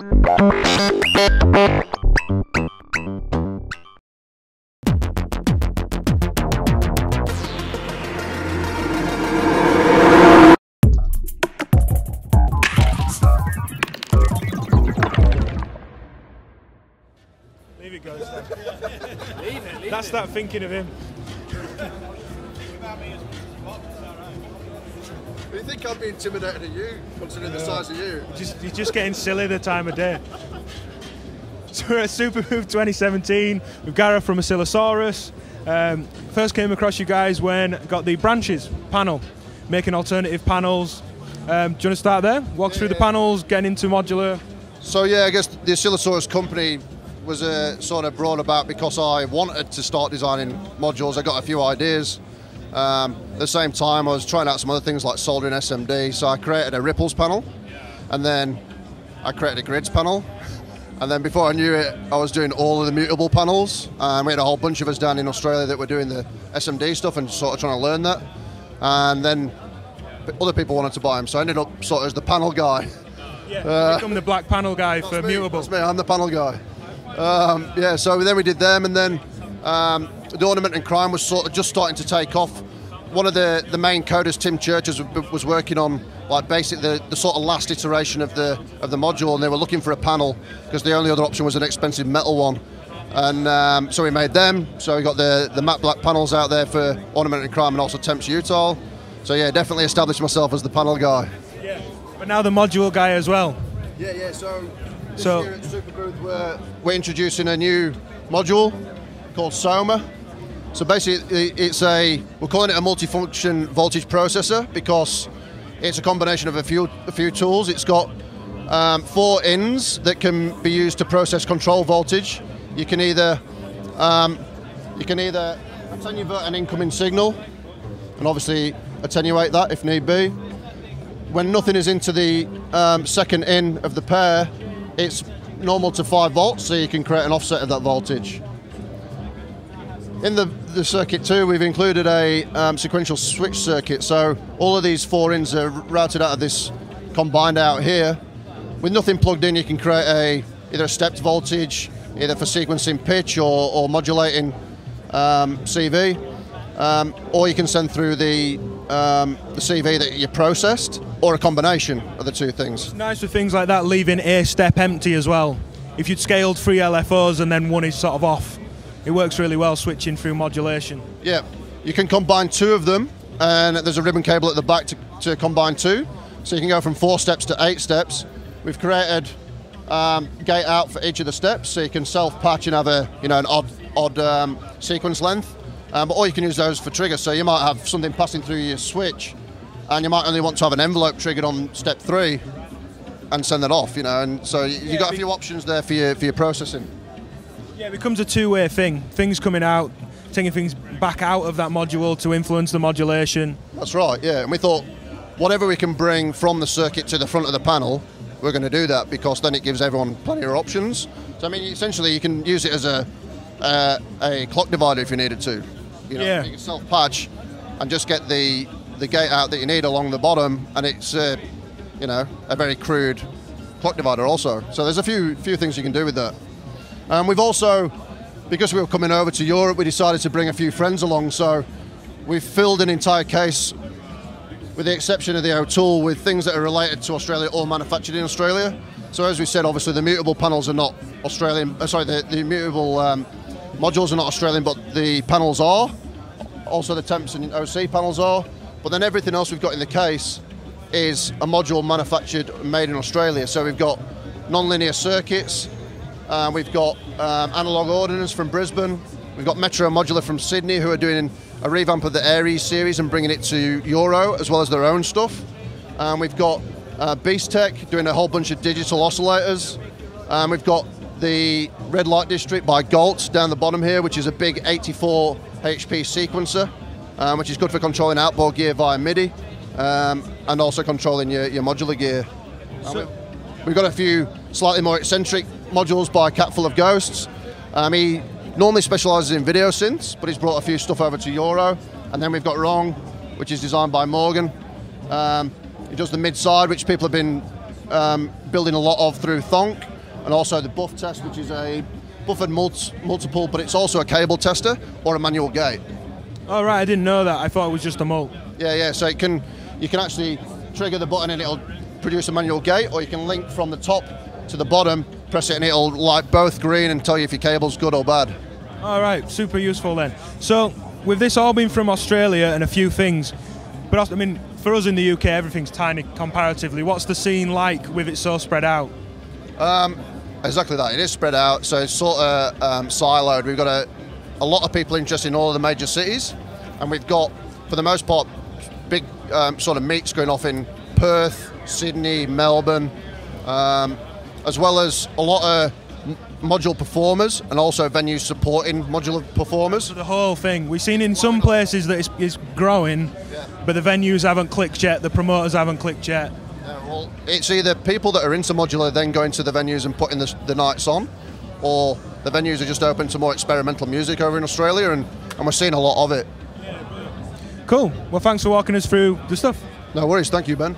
Leave it, goes. Leave That's that thinking of him. Do you think I'd be intimidated at you, considering the size of you? You're just getting silly the time of day. So we're at Superbooth 2017 with Gareth from Oscillosaurus. First came across you guys when got the branches panel, making alternative panels. Do you want to start there? Walk through the panels, getting into modular. So yeah, I guess the Oscillosaurus company was sort of brought about because I wanted to start designing modules. I got a few ideas. At the same time, I was trying out some other things like soldering SMD, so I created a ripples panel, and then I created a grids panel, and then before I knew it, I was doing all of the mutable panels, and we had a whole bunch of us down in Australia that were doing the SMD stuff and sort of trying to learn that, and then other people wanted to buy them, so I ended up sort of as the panel guy. Yeah, become the black panel guy for mutable. That's me, I'm the panel guy. Yeah, so then we did them, and then the ornament and crime was sort of just starting to take off. One of the main coders, Tim Churches, was working on like basically the sort of last iteration of the module, and they were looking for a panel because the only other option was an expensive metal one. And so we made them. So we got the matte black panels out there for ornament and crime, and also Temps Utile. So yeah, definitely established myself as the panel guy. Yeah, but now the module guy as well. Yeah. So this year at Superbooth we're introducing a new module called SSOMA. So basically, we're calling it a multifunction voltage processor because it's a combination of a few tools. It's got 4 ins that can be used to process control voltage. You can either attenuate an incoming signal, and obviously attenuate that if need be. When nothing is into the second in of the pair, it's normal to 5 volts, so you can create an offset of that voltage. In the circuit too, we've included a sequential switch circuit, so all of these 4 ins are routed out of this combined out here. With nothing plugged in, you can create either a stepped voltage, either for sequencing pitch or modulating CV, or you can send through the CV that you processed, or a combination of the two things. It's nice with things like that, leaving a step empty as well. If you'd scaled 3 LFOs and then one is sort of off, it works really well switching through modulation. Yeah, you can combine 2 of them, and there's a ribbon cable at the back to combine 2. So you can go from 4 steps to 8 steps. We've created gate out for each of the steps, so you can self-patch and have an odd sequence length. Or you can use those for triggers. So you might have something passing through your switch, and you might only want to have an envelope triggered on step 3 and send that off. And so you've got a few options there for your processing. Yeah, it becomes a two-way thing. Things coming out, taking things back out of that module to influence the modulation. That's right, yeah. And we thought, whatever we can bring from the circuit to the front of the panel, we're going to do that, because then it gives everyone plenty of options. So I mean, essentially, you can use it as a clock divider if you needed to. You can self-patch and just get the gate out that you need along the bottom, and it's a very crude clock divider also. So there's a few things you can do with that. We've also, because we were coming over to Europe, we decided to bring a few friends along, so we've filled an entire case, with the exception of the O'Toole, with things that are related to Australia or manufactured in Australia. So as we said, obviously the mutable panels are not Australian, the mutable modules are not Australian, but the panels are. Also the temps and OC panels are. But then everything else we've got in the case is a module manufactured and made in Australia. So we've got non-linear circuits, we've got analog ordinance from Brisbane, we've got Metro Modular from Sydney, who are doing a revamp of the Aries series and bringing it to Euro, as well as their own stuff. We've got Beast Tech doing a whole bunch of digital oscillators. We've got the Red Light District by Galt down the bottom here, which is a big 84 HP sequencer, which is good for controlling outboard gear via MIDI, and also controlling your modular gear. We've got a few slightly more eccentric modules by Catful of Ghosts. He normally specialises in video synths, but he's brought a few stuff over to Euro. And then we've got Wrong, which is designed by Morgan. He does the mid-side, which people have been building a lot of through Thonk. and also the buff test, which is a buffered multiple, but it's also a cable tester or a manual gate. All right, I didn't know that. I thought it was just a mult. Yeah. So you can actually trigger the button and it'll produce a manual gate, or you can link from the top to the bottom, press it and it'll light both green and tell you if your cable's good or bad. All right, super useful then. So with this all being from Australia and a few things, but also, I mean, for us in the UK, everything's tiny comparatively. What's the scene like with it so spread out? Exactly that. It is spread out, so it's sort of siloed. We've got a lot of people interested in all of the major cities, and we've got, for the most part, big sort of meets going off in Perth, Sydney, Melbourne, as well as a lot of modular performers and also venues supporting modular performers. The whole thing. We've seen in some places that it's growing, but the venues haven't clicked yet, the promoters haven't clicked yet. Well, it's either people that are into modular then going to the venues and putting the nights on, or the venues are just open to more experimental music over in Australia, and we're seeing a lot of it. Cool. Well, thanks for walking us through the stuff. No worries. Thank you, Ben.